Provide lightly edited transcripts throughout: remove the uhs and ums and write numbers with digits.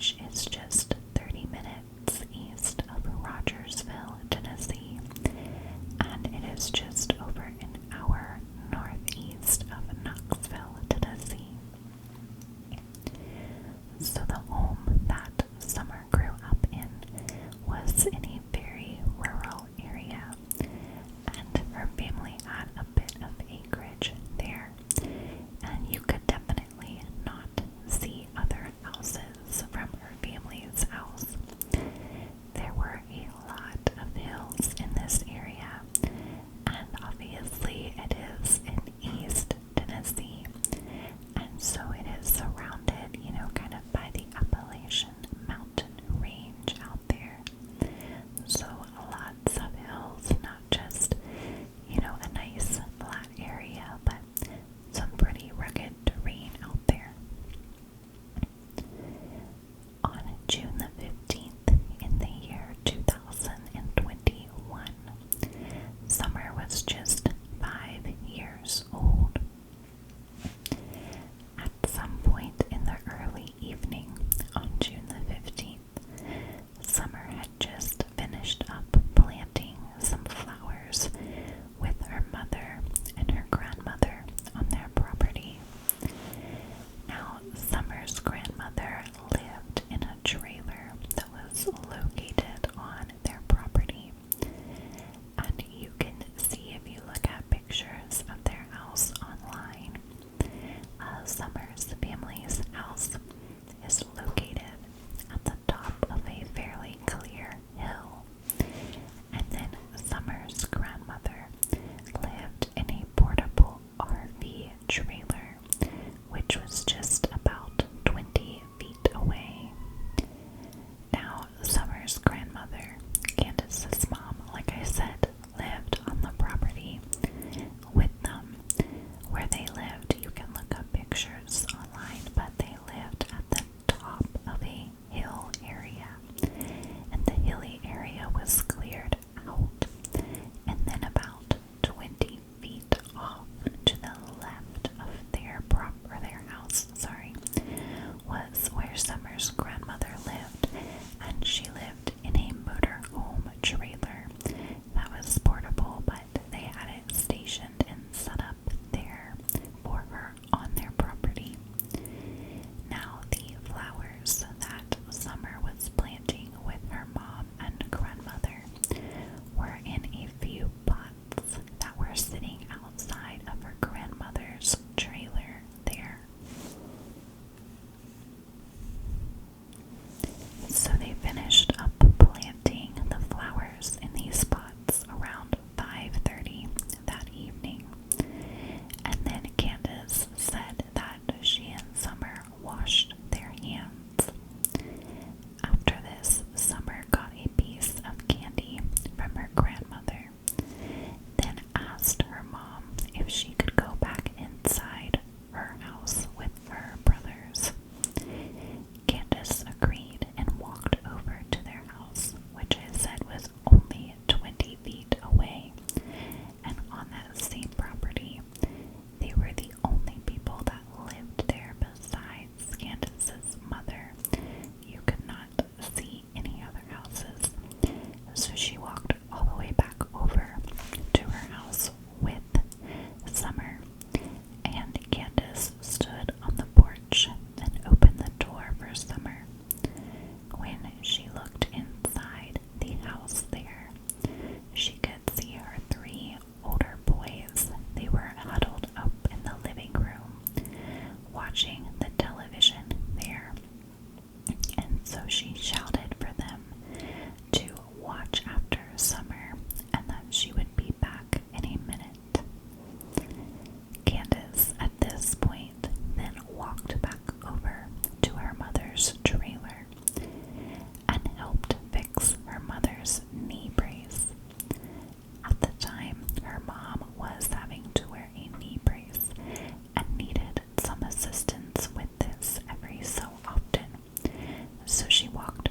which is just 30 minutes east of Rogersville, Tennessee, and it is just over an hour northeast of Knoxville, Tennessee. So the home that Summer grew up in was in a very rural area, and her family had a bit of acreage there, and you could definitely not see other houses from her family's house. There were a lot of hills in this area, and obviously it is in East Tennessee, and so it is surrounded, kind of by the Appalachian Mountain Range out there. So lots of hills, not just, a nice flat area, but some pretty rugged terrain out there. On June the 15th in the year 2021, Summer was just 5 years old. At some point in the early evening on June the 15th, Summer had just finished up planting some flowers with her mother and her grandmother on their property. Now, Summer's grandmother lived in a trailer that was located on their property, and you can see if you look at pictures of their house online. Summer's family's house is located at the top of a fairly clear hill, and then Summer's grandmother lived in a portable RV trailer, which was just about 20 feet away. Now, Summer's grandmother, Candace's mom, like I said, lived on the property with them. Where they lived, you can look up pictures online, but they lived at the top of a hill area, and the hilly area was cleared out, and then about 20 feet off to the left of their house, was where Summer's grandmother lived, and she lived in a motorhome trailer that was portable, but they had it stationed and set up there for her on their property. Now, the flowers that Summer was planting with her mom and grandmother were in a few pots that were sitting outside of her grandmother's trailer there. So they finished up planting the flowers in these pots around 5:30 that evening. And then Candace said that she and Summer washed their hands. After this, Summer got a piece of candy from her grandmother, then asked her mom if she could go back inside her house with her brothers. Candace agreed and walked over to their house, which I said was only 20 feet away, and on that same property. They were the only people that lived there besides Candace's mother. You could not see any other houses. So she walked all the way back over to her house with Summer, and Candace stood on the porch and opened the door for Summer. When she looked inside the house there, she could see her 3 older boys. They were huddled up in the living room, watching the television there. And so she shouted for them to watch after Summer and that she would be back in a minute. Candace, at this point, then walked back over to her mother's trailer and helped fix her mother's knee brace. At the time, her mom was having to wear a knee brace and needed some assistance with this every so often. So she walked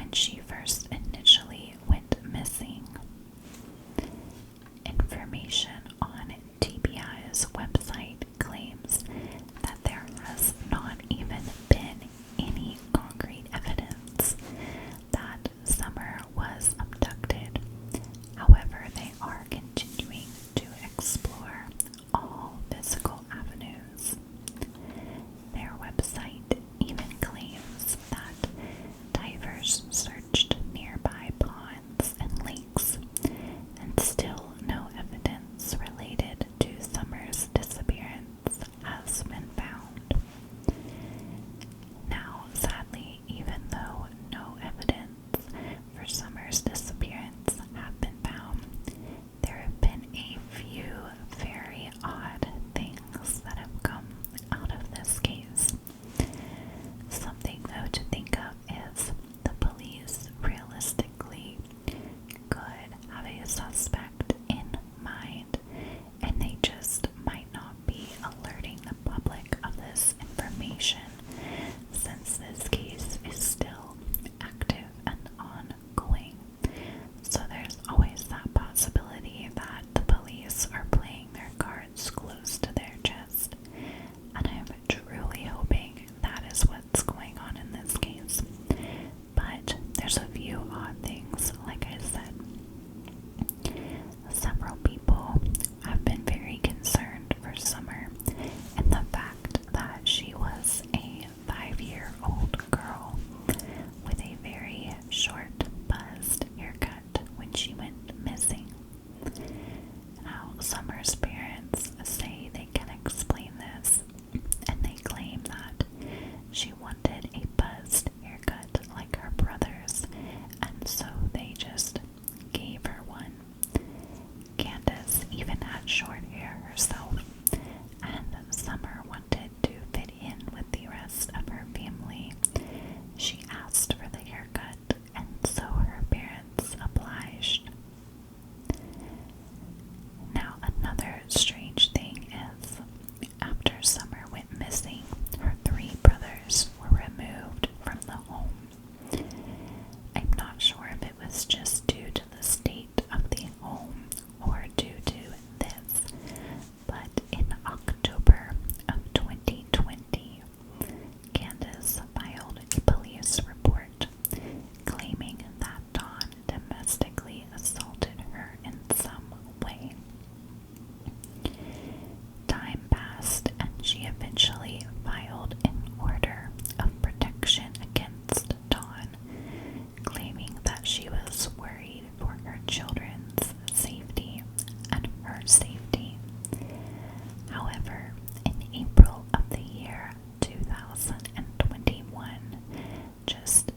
when she first initially went missing. Information on TBI's website claims that there has not even been any concrete evidence that Summer was abducted. However, they are continuing to explore all physical avenues. Their website even claims that divers searched nearby ponds and lakes, and still no evidence related to Summer's disappearance has been found. Now, sadly, even though no evidence for Summer's disappearance have been found, there have been a few very odd things that have come out of this case. Something, though, to think of is the police realistically could have a suspect in mind, and they just might not be alerting the public of this information since this case is still active and ongoing. So there's always that possibility that the police are playing their cards close to their chest, and I'm truly hoping that is what's going on in this case. But there's a few odd things, like I said. Several people have been very concerned for Summer and the fact that she was a 5-year-old girl with a very short, buzzed haircut when she went missing. Now, Summer's parents say they can explain this, and they claim that she wanted a buzzed haircut like her brothers, and so they just gave her one. Candace even had short hair herself, and Summer wanted to fit in with the rest of her family. She asked for the haircut, and so her parents obliged. Now, another strange thing is, after Summer went missing, her 3 brothers were removed from the home. I'm not sure if it was just due to the state of the home or due to this, but in October of 2020, Candace filed a police report claiming that Dawn domestically assaulted her in some way. Time passed, and she eventually filed an order of protection against Dawn, claiming that she was worried for her children's safety and her safety. However, in April of the year 2021, just